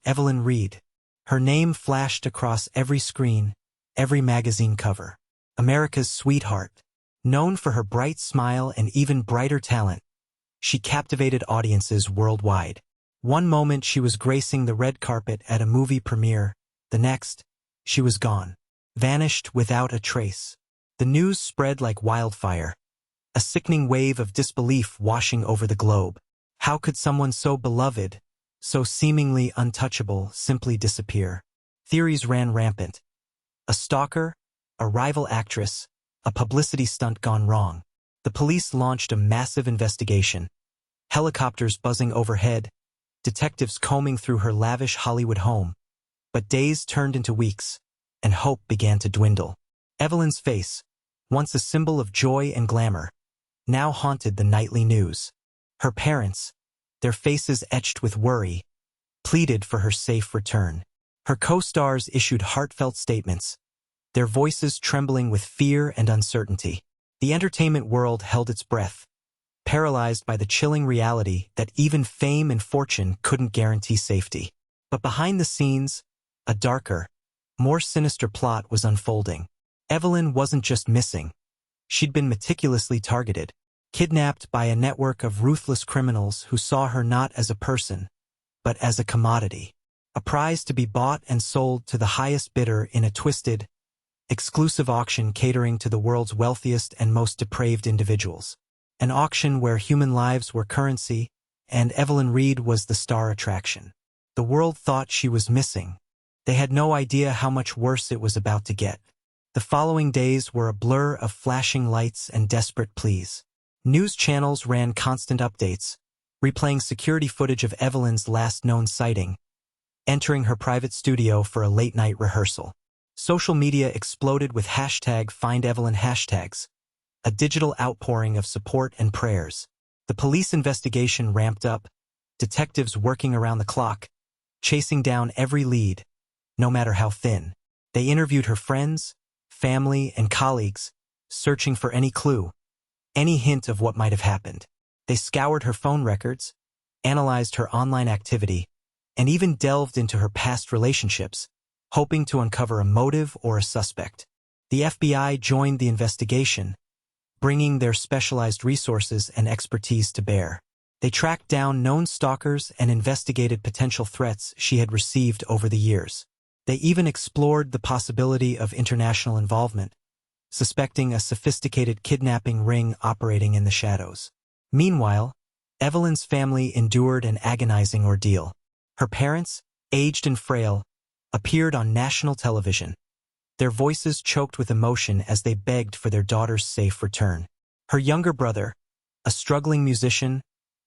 Evelyn Reed. Her name flashed across every screen, every magazine cover. America's sweetheart. Known for her bright smile and even brighter talent, she captivated audiences worldwide. One moment she was gracing the red carpet at a movie premiere, the next, she was gone, vanished without a trace. The news spread like wildfire, a sickening wave of disbelief washing over the globe. How could someone so beloved, so seemingly untouchable, simply disappear? Theories ran rampant. A stalker, a rival actress, a publicity stunt gone wrong. The police launched a massive investigation. Helicopters buzzing overhead, detectives combing through her lavish Hollywood home. But days turned into weeks, and hope began to dwindle. Evelyn's face, once a symbol of joy and glamour, now haunted the nightly news. Her parents, their faces etched with worry, pleaded for her safe return. Her co-stars issued heartfelt statements, their voices trembling with fear and uncertainty. The entertainment world held its breath, paralyzed by the chilling reality that even fame and fortune couldn't guarantee safety. But behind the scenes, a darker, more sinister plot was unfolding. Evelyn wasn't just missing. She'd been meticulously targeted, kidnapped by a network of ruthless criminals who saw her not as a person, but as a commodity, a prize to be bought and sold to the highest bidder in a twisted, exclusive auction catering to the world's wealthiest and most depraved individuals. An auction where human lives were currency, and Evelyn Reed was the star attraction. The world thought she was missing. They had no idea how much worse it was about to get. The following days were a blur of flashing lights and desperate pleas. News channels ran constant updates, replaying security footage of Evelyn's last known sighting, entering her private studio for a late-night rehearsal. Social media exploded with #FindEvelyn hashtags, a digital outpouring of support and prayers. The police investigation ramped up, detectives working around the clock, chasing down every lead, no matter how thin. They interviewed her friends, family, and colleagues, searching for any clue, any hint of what might have happened. They scoured her phone records, analyzed her online activity, and even delved into her past relationships, hoping to uncover a motive or a suspect. The FBI joined the investigation, bringing their specialized resources and expertise to bear. They tracked down known stalkers and investigated potential threats she had received over the years. They even explored the possibility of international involvement, suspecting a sophisticated kidnapping ring operating in the shadows. Meanwhile, Evelyn's family endured an agonizing ordeal. Her parents, aged and frail, appeared on national television, their voices choked with emotion as they begged for their daughter's safe return. Her younger brother, a struggling musician,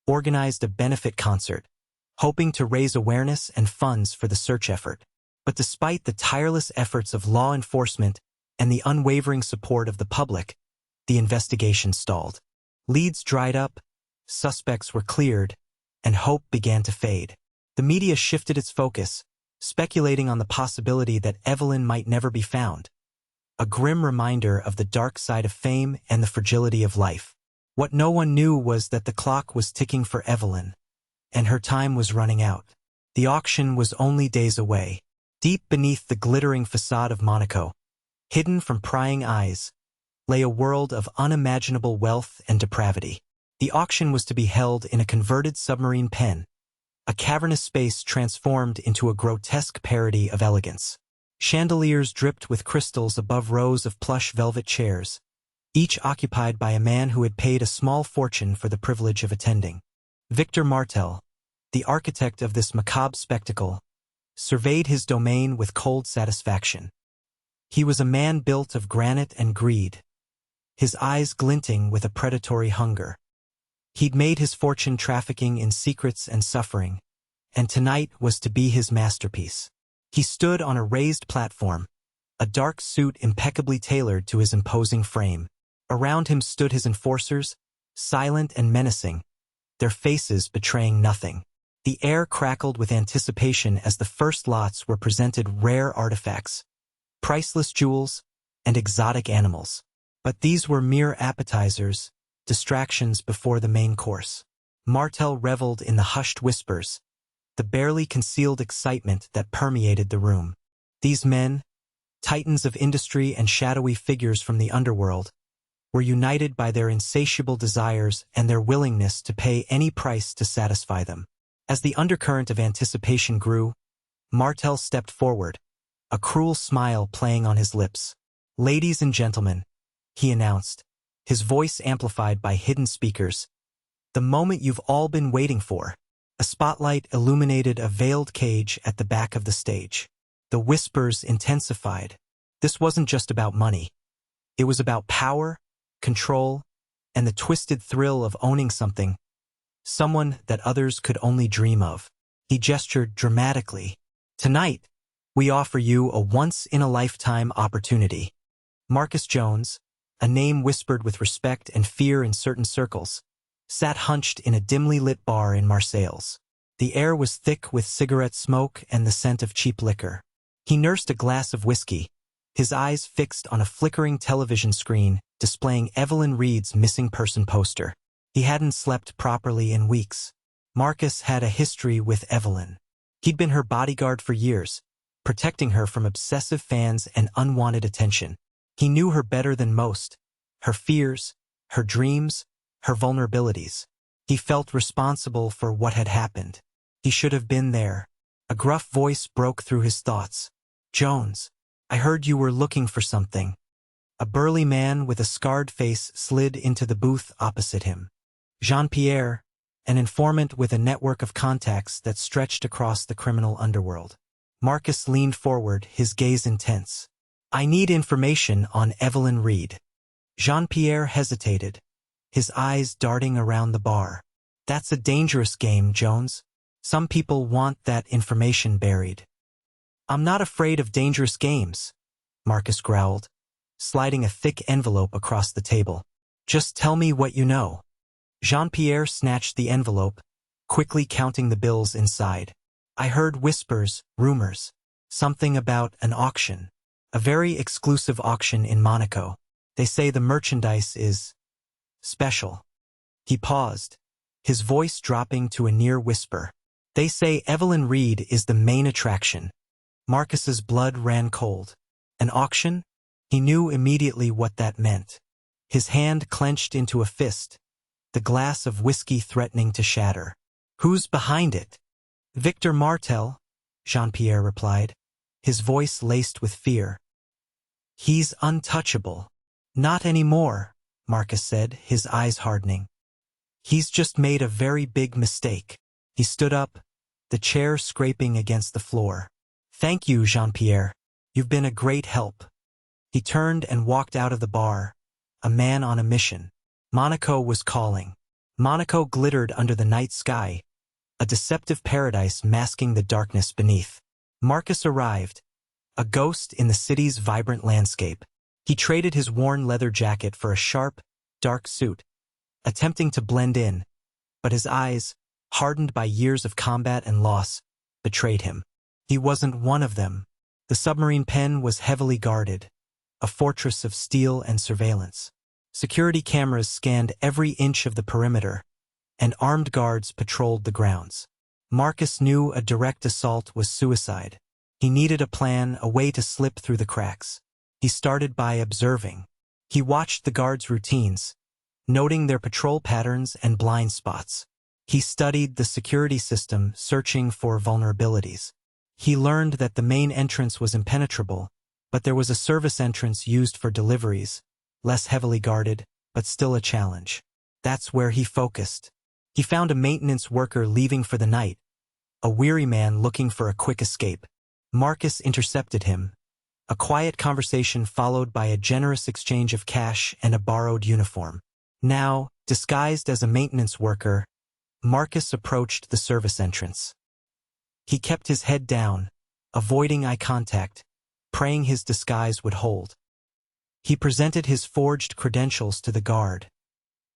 organized a benefit concert, hoping to raise awareness and funds for the search effort. But despite the tireless efforts of law enforcement and the unwavering support of the public, the investigation stalled. Leads dried up, suspects were cleared, and hope began to fade. The media shifted its focus, speculating on the possibility that Evelyn might never be found, a grim reminder of the dark side of fame and the fragility of life. What no one knew was that the clock was ticking for Evelyn, and her time was running out. The auction was only days away. Deep beneath the glittering facade of Monaco, hidden from prying eyes, lay a world of unimaginable wealth and depravity. The auction was to be held in a converted submarine pen, a cavernous space transformed into a grotesque parody of elegance. Chandeliers dripped with crystals above rows of plush velvet chairs, each occupied by a man who had paid a small fortune for the privilege of attending. Victor Martel, the architect of this macabre spectacle, surveyed his domain with cold satisfaction. He was a man built of granite and greed, his eyes glinting with a predatory hunger. He'd made his fortune trafficking in secrets and suffering, and tonight was to be his masterpiece. He stood on a raised platform, a dark suit impeccably tailored to his imposing frame. Around him stood his enforcers, silent and menacing, their faces betraying nothing. The air crackled with anticipation as the first lots were presented rare artifacts, priceless jewels, and exotic animals. But these were mere appetizers, distractions before the main course. Martel reveled in the hushed whispers, the barely concealed excitement that permeated the room. These men, titans of industry and shadowy figures from the underworld, were united by their insatiable desires and their willingness to pay any price to satisfy them. As the undercurrent of anticipation grew, Martel stepped forward, a cruel smile playing on his lips. "Ladies and gentlemen," he announced, his voice amplified by hidden speakers, "the moment you've all been waiting for." A spotlight illuminated a veiled cage at the back of the stage. The whispers intensified. This wasn't just about money. It was about power, control, and the twisted thrill of owning someone that others could only dream of. He gestured dramatically. "Tonight, we offer you a once-in-a-lifetime opportunity." Marcus Jones, a name whispered with respect and fear in certain circles, sat hunched in a dimly lit bar in Marseilles. The air was thick with cigarette smoke and the scent of cheap liquor. He nursed a glass of whiskey, his eyes fixed on a flickering television screen displaying Evelyn Reed's missing person poster. He hadn't slept properly in weeks. Marcus had a history with Evelyn. He'd been her bodyguard for years, protecting her from obsessive fans and unwanted attention. He knew her better than most, her fears, her dreams, her vulnerabilities. He felt responsible for what had happened. He should have been there. A gruff voice broke through his thoughts. "Jones, I heard you were looking for something." A burly man with a scarred face slid into the booth opposite him. Jean-Pierre, an informant with a network of contacts that stretched across the criminal underworld. Marcus leaned forward, his gaze intense. "I need information on Evelyn Reed." Jean-Pierre hesitated, his eyes darting around the bar. "That's a dangerous game, Jones. Some people want that information buried." "I'm not afraid of dangerous games," Marcus growled, sliding a thick envelope across the table. "Just tell me what you know." Jean-Pierre snatched the envelope, quickly counting the bills inside. "I heard whispers, rumors, something about an auction. A very exclusive auction in Monaco. They say the merchandise is special." He paused, his voice dropping to a near whisper. "They say Evelyn Reed is the main attraction." Marcus's blood ran cold. An auction? He knew immediately what that meant. His hand clenched into a fist, the glass of whiskey threatening to shatter. "Who's behind it?" "Victor Martel," Jean-Pierre replied, his voice laced with fear. "He's untouchable." "Not anymore," Marcus said, his eyes hardening. "He's just made a very big mistake." He stood up, the chair scraping against the floor. "Thank you, Jean-Pierre. You've been a great help." He turned and walked out of the bar, a man on a mission. Monaco was calling. Monaco glittered under the night sky, a deceptive paradise masking the darkness beneath. Marcus arrived, a ghost in the city's vibrant landscape. He traded his worn leather jacket for a sharp, dark suit, attempting to blend in, but his eyes, hardened by years of combat and loss, betrayed him. He wasn't one of them. The submarine pen was heavily guarded, a fortress of steel and surveillance. Security cameras scanned every inch of the perimeter, and armed guards patrolled the grounds. Marcus knew a direct assault was suicide. He needed a plan, a way to slip through the cracks. He started by observing. He watched the guards' routines, noting their patrol patterns and blind spots. He studied the security system, searching for vulnerabilities. He learned that the main entrance was impenetrable, but there was a service entrance used for deliveries, less heavily guarded, but still a challenge. That's where he focused. He found a maintenance worker leaving for the night, a weary man looking for a quick escape. Marcus intercepted him. A quiet conversation followed by a generous exchange of cash and a borrowed uniform. Now, disguised as a maintenance worker, Marcus approached the service entrance. He kept his head down, avoiding eye contact, praying his disguise would hold. He presented his forged credentials to the guard,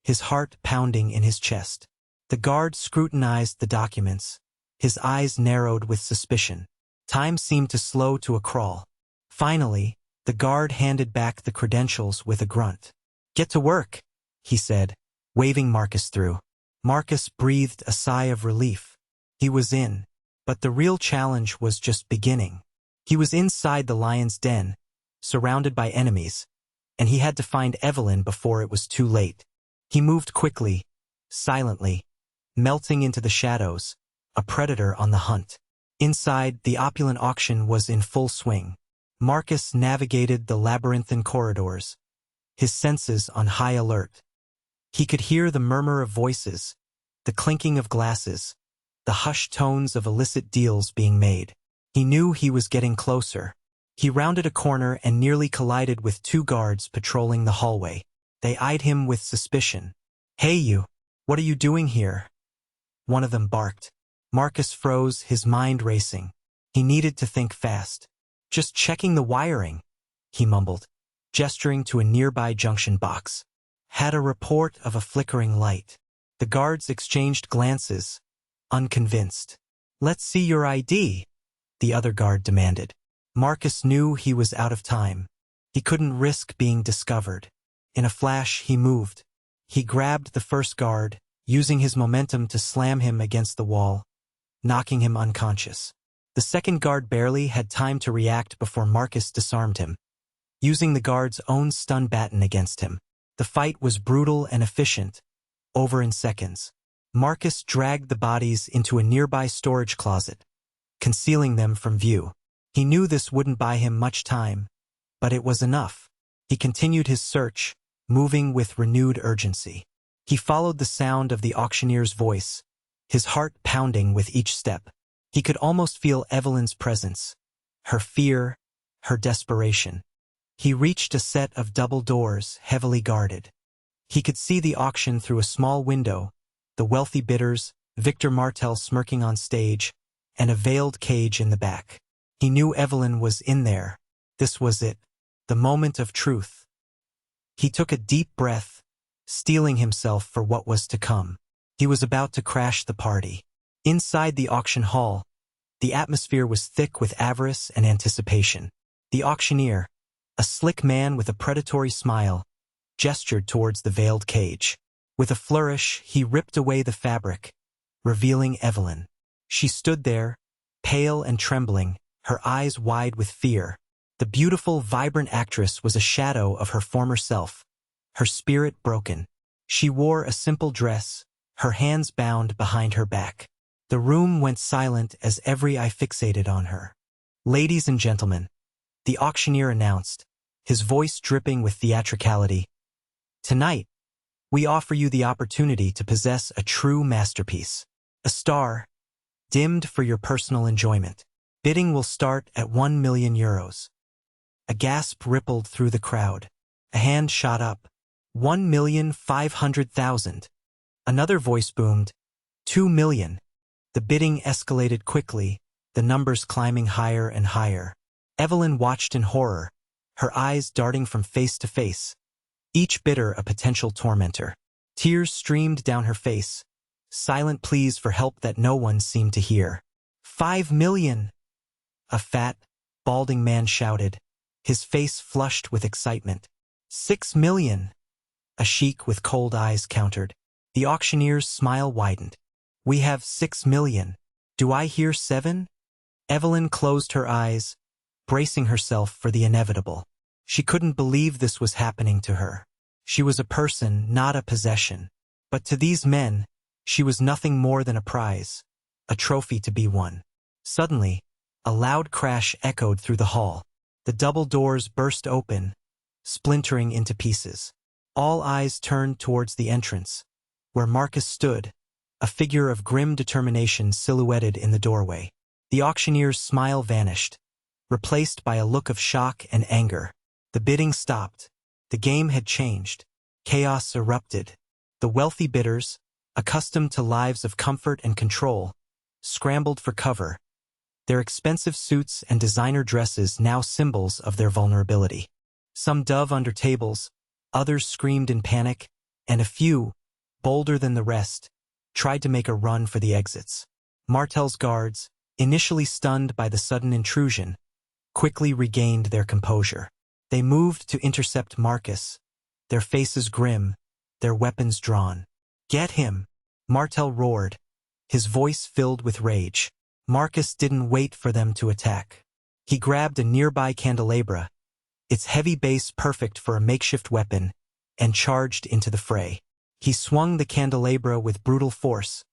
his heart pounding in his chest. The guard scrutinized the documents, his eyes narrowed with suspicion. Time seemed to slow to a crawl. Finally, the guard handed back the credentials with a grunt. "Get to work," he said, waving Marcus through. Marcus breathed a sigh of relief. He was in. But the real challenge was just beginning. He was inside the lion's den, surrounded by enemies, and he had to find Evelyn before it was too late. He moved quickly, silently, melting into the shadows, a predator on the hunt. Inside, the opulent auction was in full swing. Marcus navigated the labyrinthine corridors, his senses on high alert. He could hear the murmur of voices, the clinking of glasses, the hushed tones of illicit deals being made. He knew he was getting closer. He rounded a corner and nearly collided with two guards patrolling the hallway. They eyed him with suspicion. "Hey you, what are you doing here?" one of them barked. Marcus froze, his mind racing. He needed to think fast. "Just checking the wiring," he mumbled, gesturing to a nearby junction box. Had a report of a flickering light. The guards exchanged glances, unconvinced. "Let's see your ID," the other guard demanded. Marcus knew he was out of time. He couldn't risk being discovered. In a flash, he moved. He grabbed the first guard, using his momentum to slam him against the wall, knocking him unconscious. The second guard barely had time to react before Marcus disarmed him, using the guard's own stun baton against him. The fight was brutal and efficient, over in seconds. Marcus dragged the bodies into a nearby storage closet, concealing them from view. He knew this wouldn't buy him much time, but it was enough. He continued his search, moving with renewed urgency. He followed the sound of the auctioneer's voice, his heart pounding with each step. He could almost feel Evelyn's presence, her fear, her desperation. He reached a set of double doors, heavily guarded. He could see the auction through a small window, the wealthy bidders, Victor Martel smirking on stage, and a veiled cage in the back. He knew Evelyn was in there. This was it, the moment of truth. He took a deep breath, steeling himself for what was to come. He was about to crash the party. Inside the auction hall, the atmosphere was thick with avarice and anticipation. The auctioneer, a slick man with a predatory smile, gestured towards the veiled cage. With a flourish, he ripped away the fabric, revealing Evelyn. She stood there, pale and trembling, her eyes wide with fear. The beautiful, vibrant actress was a shadow of her former self, her spirit broken. She wore a simple dress, her hands bound behind her back. The room went silent as every eye fixated on her. "Ladies and gentlemen," the auctioneer announced, his voice dripping with theatricality, "tonight, we offer you the opportunity to possess a true masterpiece. A star, dimmed for your personal enjoyment. Bidding will start at €1,000,000. A gasp rippled through the crowd. A hand shot up. 1,500,000. Another voice boomed. 2,000,000. The bidding escalated quickly, the numbers climbing higher and higher. Evelyn watched in horror, her eyes darting from face to face, each bidder a potential tormentor. Tears streamed down her face, silent pleas for help that no one seemed to hear. 5,000,000! A fat, balding man shouted, his face flushed with excitement. 6,000,000! A sheik with cold eyes countered. The auctioneer's smile widened. "We have 6,000,000. Do I hear 7? Evelyn closed her eyes, bracing herself for the inevitable. She couldn't believe this was happening to her. She was a person, not a possession. But to these men, she was nothing more than a prize, a trophy to be won. Suddenly, a loud crash echoed through the hall. The double doors burst open, splintering into pieces. All eyes turned towards the entrance, where Marcus stood, a figure of grim determination silhouetted in the doorway. The auctioneer's smile vanished, replaced by a look of shock and anger. The bidding stopped. The game had changed. Chaos erupted. The wealthy bidders, accustomed to lives of comfort and control, scrambled for cover, their expensive suits and designer dresses now symbols of their vulnerability. Some dove under tables, others screamed in panic, and a few, bolder than the rest, tried to make a run for the exits. Martel's guards, initially stunned by the sudden intrusion, quickly regained their composure. They moved to intercept Marcus, their faces grim, their weapons drawn. "Get him!" Martel roared, his voice filled with rage. Marcus didn't wait for them to attack. He grabbed a nearby candelabra, its heavy base perfect for a makeshift weapon, and charged into the fray. He swung the candelabra with brutal force,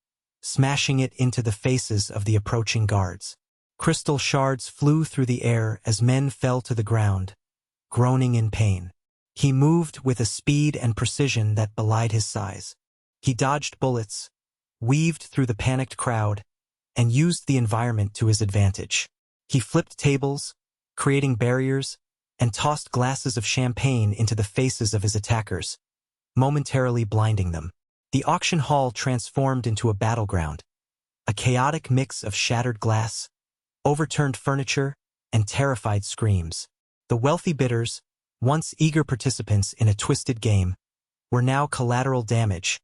smashing it into the faces of the approaching guards. Crystal shards flew through the air as men fell to the ground, groaning in pain. He moved with a speed and precision that belied his size. He dodged bullets, weaved through the panicked crowd, and used the environment to his advantage. He flipped tables, creating barriers, and tossed glasses of champagne into the faces of his attackers, momentarily blinding them. The auction hall transformed into a battleground, a chaotic mix of shattered glass, overturned furniture, and terrified screams. The wealthy bidders, once eager participants in a twisted game, were now collateral damage,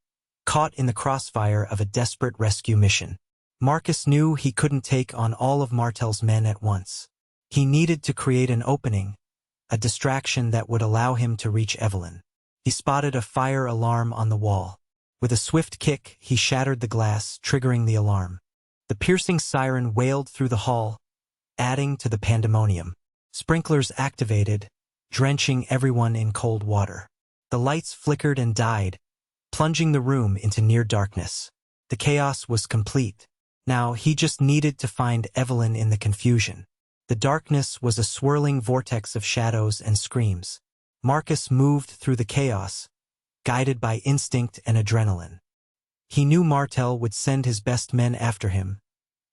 caught in the crossfire of a desperate rescue mission. Marcus knew he couldn't take on all of Martel's men at once. He needed to create an opening, a distraction that would allow him to reach Evelyn. He spotted a fire alarm on the wall. With a swift kick, he shattered the glass, triggering the alarm. The piercing siren wailed through the hall, adding to the pandemonium. Sprinklers activated, drenching everyone in cold water. The lights flickered and died, plunging the room into near darkness. The chaos was complete. Now he just needed to find Evelyn in the confusion. The darkness was a swirling vortex of shadows and screams. Marcus moved through the chaos, guided by instinct and adrenaline. He knew Martel would send his best men after him,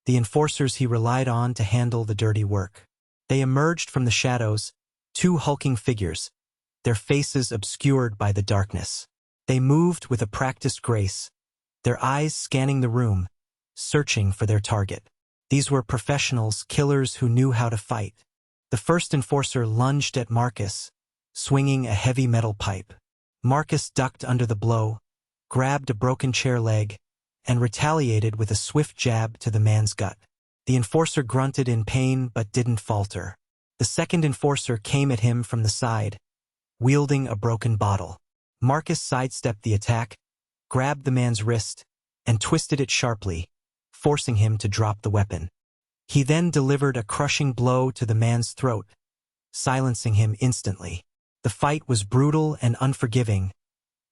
the enforcers he relied on to handle the dirty work. They emerged from the shadows, two hulking figures, their faces obscured by the darkness. They moved with a practiced grace, their eyes scanning the room, searching for their target. These were professionals, killers who knew how to fight. The first enforcer lunged at Marcus, swinging a heavy metal pipe. Marcus ducked under the blow, grabbed a broken chair leg, and retaliated with a swift jab to the man's gut. The enforcer grunted in pain but didn't falter. The second enforcer came at him from the side, wielding a broken bottle. Marcus sidestepped the attack, grabbed the man's wrist, and twisted it sharply, forcing him to drop the weapon. He then delivered a crushing blow to the man's throat, silencing him instantly. The fight was brutal and unforgiving,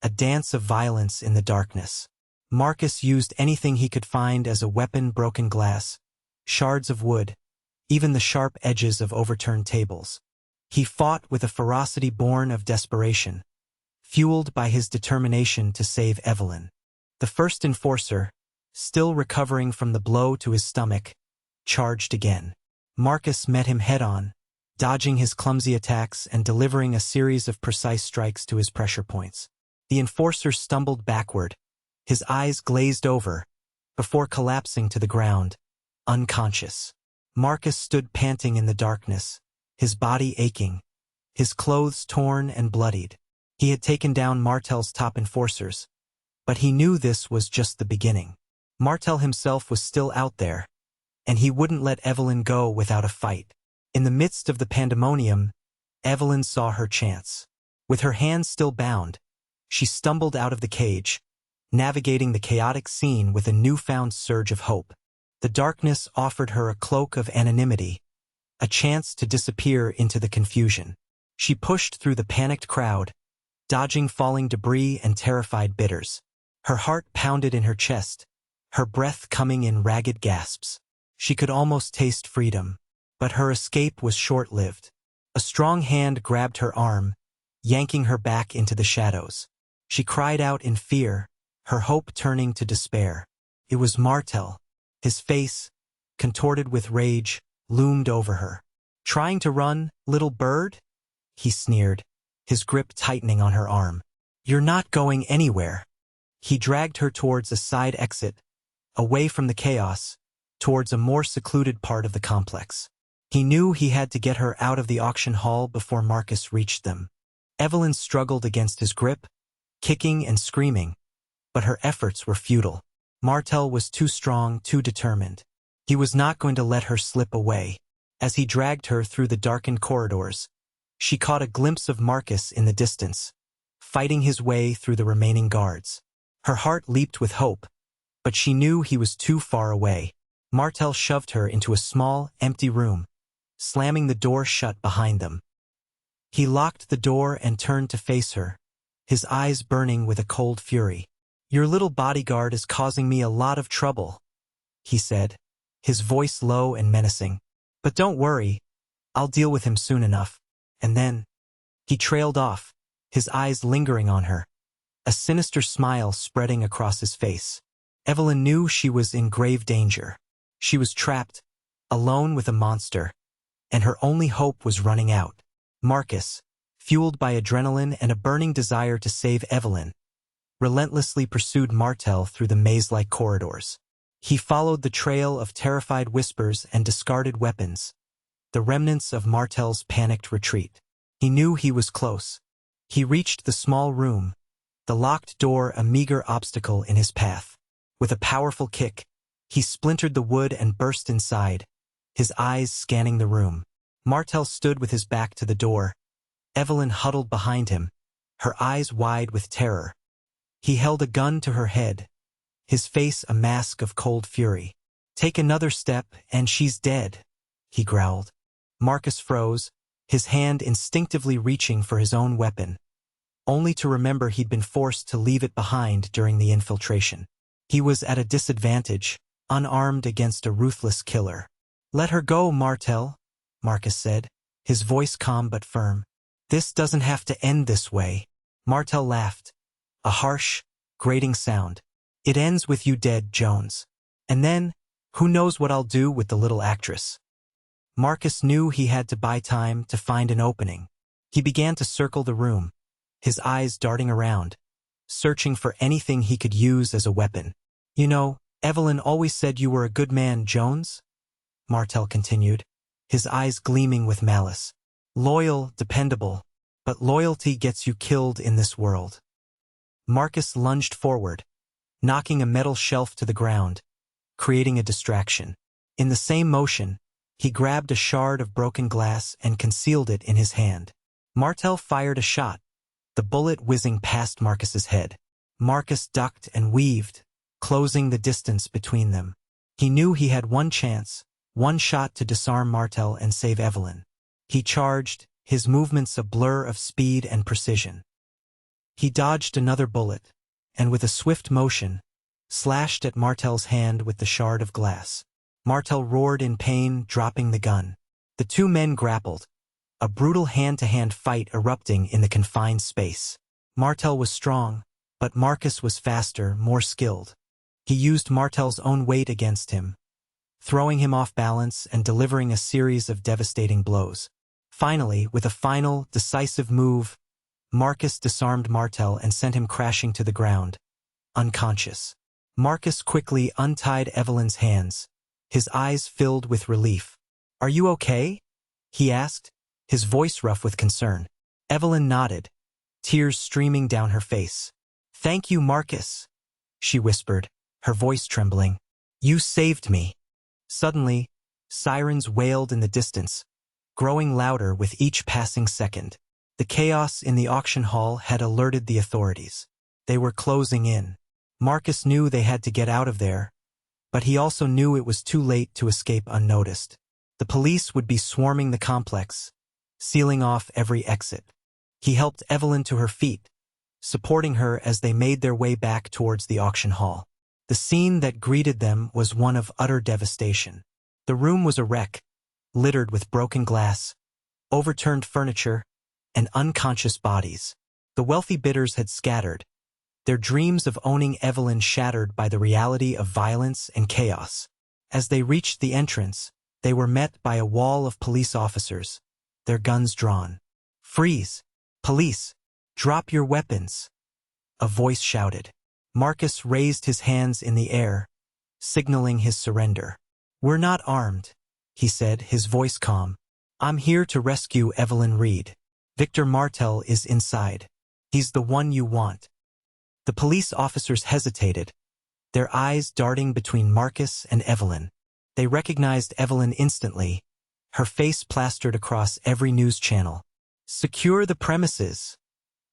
a dance of violence in the darkness. Marcus used anything he could find as a weapon: broken glass, shards of wood, even the sharp edges of overturned tables. He fought with a ferocity born of desperation, fueled by his determination to save Evelyn. The first enforcer, still recovering from the blow to his stomach, charged again. Marcus met him head-on, dodging his clumsy attacks and delivering a series of precise strikes to his pressure points. The enforcer stumbled backward, his eyes glazed over, before collapsing to the ground, unconscious. Marcus stood panting in the darkness, his body aching, his clothes torn and bloodied. He had taken down Martel's top enforcers, but he knew this was just the beginning. Martel himself was still out there, and he wouldn't let Evelyn go without a fight. In the midst of the pandemonium, Evelyn saw her chance. With her hands still bound, she stumbled out of the cage, navigating the chaotic scene with a newfound surge of hope. The darkness offered her a cloak of anonymity, a chance to disappear into the confusion. She pushed through the panicked crowd, dodging falling debris and terrified bidders. Her heart pounded in her chest, her breath coming in ragged gasps. She could almost taste freedom, but her escape was short-lived. A strong hand grabbed her arm, yanking her back into the shadows. She cried out in fear, her hope turning to despair. It was Martel. His face, contorted with rage, loomed over her. "Trying to run, little bird?" he sneered, his grip tightening on her arm. "You're not going anywhere." He dragged her towards a side exit, away from the chaos, towards a more secluded part of the complex. He knew he had to get her out of the auction hall before Marcus reached them. Evelyn struggled against his grip, kicking and screaming, but her efforts were futile. Martel was too strong, too determined. He was not going to let her slip away. As he dragged her through the darkened corridors, she caught a glimpse of Marcus in the distance, fighting his way through the remaining guards. Her heart leaped with hope, but she knew he was too far away. Martel shoved her into a small, empty room, slamming the door shut behind them. He locked the door and turned to face her, his eyes burning with a cold fury. "Your little bodyguard is causing me a lot of trouble," he said, his voice low and menacing. "But don't worry, I'll deal with him soon enough." And then, he trailed off, his eyes lingering on her, a sinister smile spreading across his face. Evelyn knew she was in grave danger. She was trapped, alone with a monster, and her only hope was running out. Marcus, fueled by adrenaline and a burning desire to save Evelyn, relentlessly pursued Martel through the maze-like corridors. He followed the trail of terrified whispers and discarded weapons, the remnants of Martel's panicked retreat. He knew he was close. He reached the small room, the locked door a meager obstacle in his path. With a powerful kick, he splintered the wood and burst inside, his eyes scanning the room. Martel stood with his back to the door, Evelyn huddled behind him, her eyes wide with terror. He held a gun to her head, his face a mask of cold fury. "Take another step and she's dead," he growled. Marcus froze, his hand instinctively reaching for his own weapon, only to remember he'd been forced to leave it behind during the infiltration. He was at a disadvantage, unarmed against a ruthless killer. "Let her go, Martel," Marcus said, his voice calm but firm. "This doesn't have to end this way." Martel laughed, a harsh, grating sound. "It ends with you dead, Jones. And then, who knows what I'll do with the little actress." Marcus knew he had to buy time to find an opening. He began to circle the room, his eyes darting around, searching for anything he could use as a weapon. "You know, Evelyn always said you were a good man, Jones," Martel continued, his eyes gleaming with malice. "Loyal, dependable, but loyalty gets you killed in this world." Marcus lunged forward, knocking a metal shelf to the ground, creating a distraction. In the same motion, he grabbed a shard of broken glass and concealed it in his hand. Martel fired a shot, the bullet whizzing past Marcus's head. Marcus ducked and weaved, closing the distance between them. He knew he had one chance, one shot to disarm Martel and save Evelyn. He charged, his movements a blur of speed and precision. He dodged another bullet, and with a swift motion, slashed at Martel's hand with the shard of glass. Martel roared in pain, dropping the gun. The two men grappled, a brutal hand-to-hand fight erupting in the confined space. Martel was strong, but Marcus was faster, more skilled. He used Martel's own weight against him, throwing him off balance and delivering a series of devastating blows. Finally, with a final, decisive move, Marcus disarmed Martel and sent him crashing to the ground, unconscious. Marcus quickly untied Evelyn's hands, his eyes filled with relief. "Are you okay?" he asked, his voice rough with concern. Evelyn nodded, tears streaming down her face. "Thank you, Marcus," she whispered, her voice trembling. "You saved me." Suddenly, sirens wailed in the distance, growing louder with each passing second. The chaos in the auction hall had alerted the authorities. They were closing in. Marcus knew they had to get out of there, but he also knew it was too late to escape unnoticed. The police would be swarming the complex, sealing off every exit. He helped Evelyn to her feet, supporting her as they made their way back towards the auction hall. The scene that greeted them was one of utter devastation. The room was a wreck, littered with broken glass, overturned furniture, and unconscious bodies. The wealthy bidders had scattered, their dreams of owning Evelyn shattered by the reality of violence and chaos. As they reached the entrance, they were met by a wall of police officers, their guns drawn. "Freeze! Police! Drop your weapons!" a voice shouted. Marcus raised his hands in the air, signaling his surrender. "We're not armed," he said, his voice calm. "I'm here to rescue Evelyn Reed. Victor Martel is inside. He's the one you want." The police officers hesitated, their eyes darting between Marcus and Evelyn. They recognized Evelyn instantly, her face plastered across every news channel. "Secure the premises,"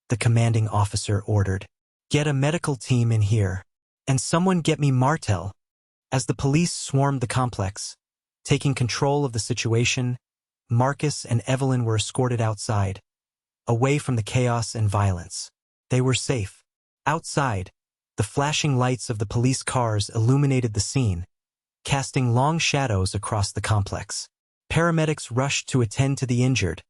the commanding officer ordered. "Get a medical team in here. And someone get me Martel." As the police swarmed the complex, taking control of the situation, Marcus and Evelyn were escorted outside, away from the chaos and violence. They were safe. Outside, the flashing lights of the police cars illuminated the scene, casting long shadows across the complex. Paramedics rushed to attend to the injured,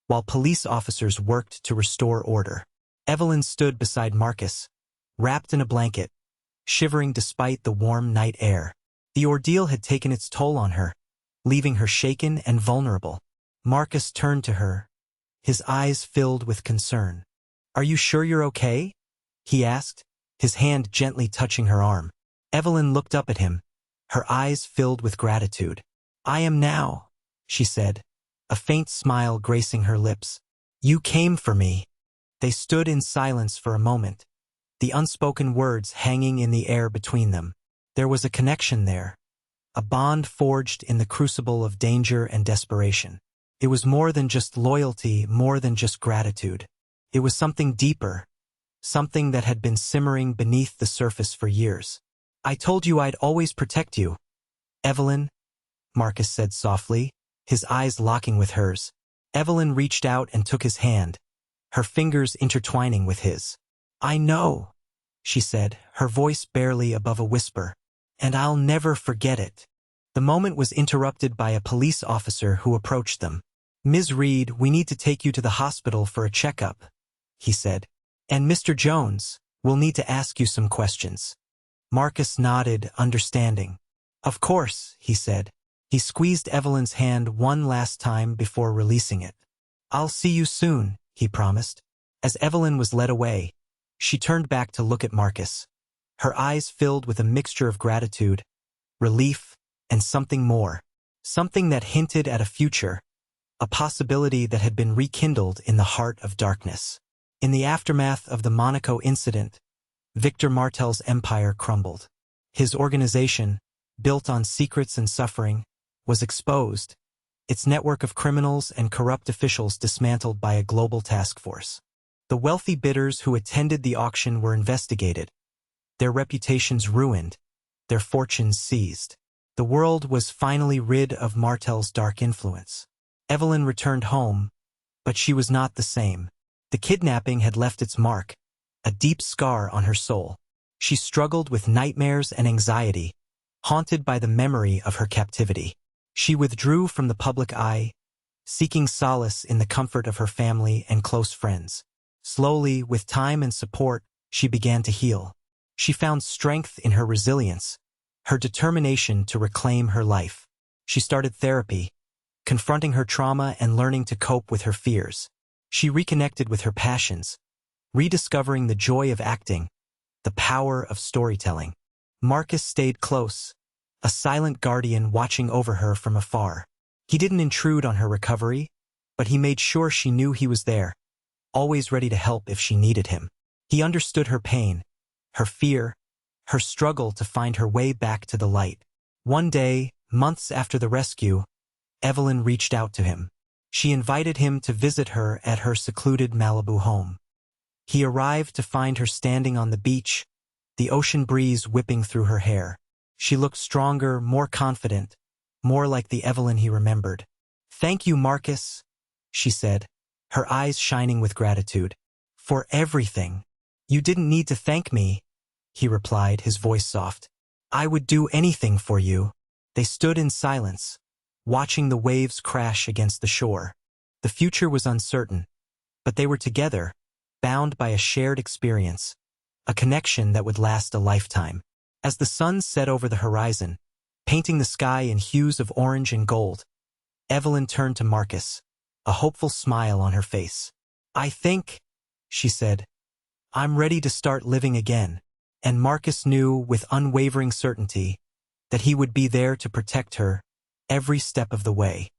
while police officers worked to restore order. Evelyn stood beside Marcus, wrapped in a blanket, shivering despite the warm night air. The ordeal had taken its toll on her, leaving her shaken and vulnerable. Marcus turned to her, his eyes filled with concern. "Are you sure you're okay?" he asked, his hand gently touching her arm. Evelyn looked up at him, her eyes filled with gratitude. "I am now," she said, a faint smile gracing her lips. "You came for me." They stood in silence for a moment, the unspoken words hanging in the air between them. There was a connection there, a bond forged in the crucible of danger and desperation. It was more than just loyalty, more than just gratitude. It was something deeper, something that had been simmering beneath the surface for years. "I told you I'd always protect you, Evelyn," Marcus said softly, his eyes locking with hers. Evelyn reached out and took his hand, her fingers intertwining with his. "I know," she said, her voice barely above a whisper, "and I'll never forget it." The moment was interrupted by a police officer who approached them. "Ms. Reed, we need to take you to the hospital for a checkup," he said. "And Mr. Jones, we'll need to ask you some questions." Marcus nodded, understanding. "Of course," he said. He squeezed Evelyn's hand one last time before releasing it. "I'll see you soon," he promised. As Evelyn was led away, she turned back to look at Marcus, her eyes filled with a mixture of gratitude, relief, and something more. Something that hinted at a future, a possibility that had been rekindled in the heart of darkness. In the aftermath of the Monaco incident, Victor Martel's empire crumbled. His organization, built on secrets and suffering, was exposed, its network of criminals and corrupt officials dismantled by a global task force. The wealthy bidders who attended the auction were investigated, their reputations ruined, their fortunes seized. The world was finally rid of Martel's dark influence. Evelyn returned home, but she was not the same. The kidnapping had left its mark, a deep scar on her soul. She struggled with nightmares and anxiety, haunted by the memory of her captivity. She withdrew from the public eye, seeking solace in the comfort of her family and close friends. Slowly, with time and support, she began to heal. She found strength in her resilience, her determination to reclaim her life. She started therapy, confronting her trauma and learning to cope with her fears. She reconnected with her passions, rediscovering the joy of acting, the power of storytelling. Marcus stayed close, a silent guardian watching over her from afar. He didn't intrude on her recovery, but he made sure she knew he was there, always ready to help if she needed him. He understood her pain, her fear, her struggle to find her way back to the light. One day, months after the rescue, Evelyn reached out to him. She invited him to visit her at her secluded Malibu home. He arrived to find her standing on the beach, the ocean breeze whipping through her hair. She looked stronger, more confident, more like the Evelyn he remembered. "Thank you, Marcus," she said, her eyes shining with gratitude. "For everything." "You didn't need to thank me," he replied, his voice soft. "I would do anything for you." They stood in silence, watching the waves crash against the shore. The future was uncertain, but they were together, bound by a shared experience, a connection that would last a lifetime. As the sun set over the horizon, painting the sky in hues of orange and gold, Evelyn turned to Marcus, a hopeful smile on her face. "I think," she said, "I'm ready to start living again." And Marcus knew with unwavering certainty that he would be there to protect her every step of the way.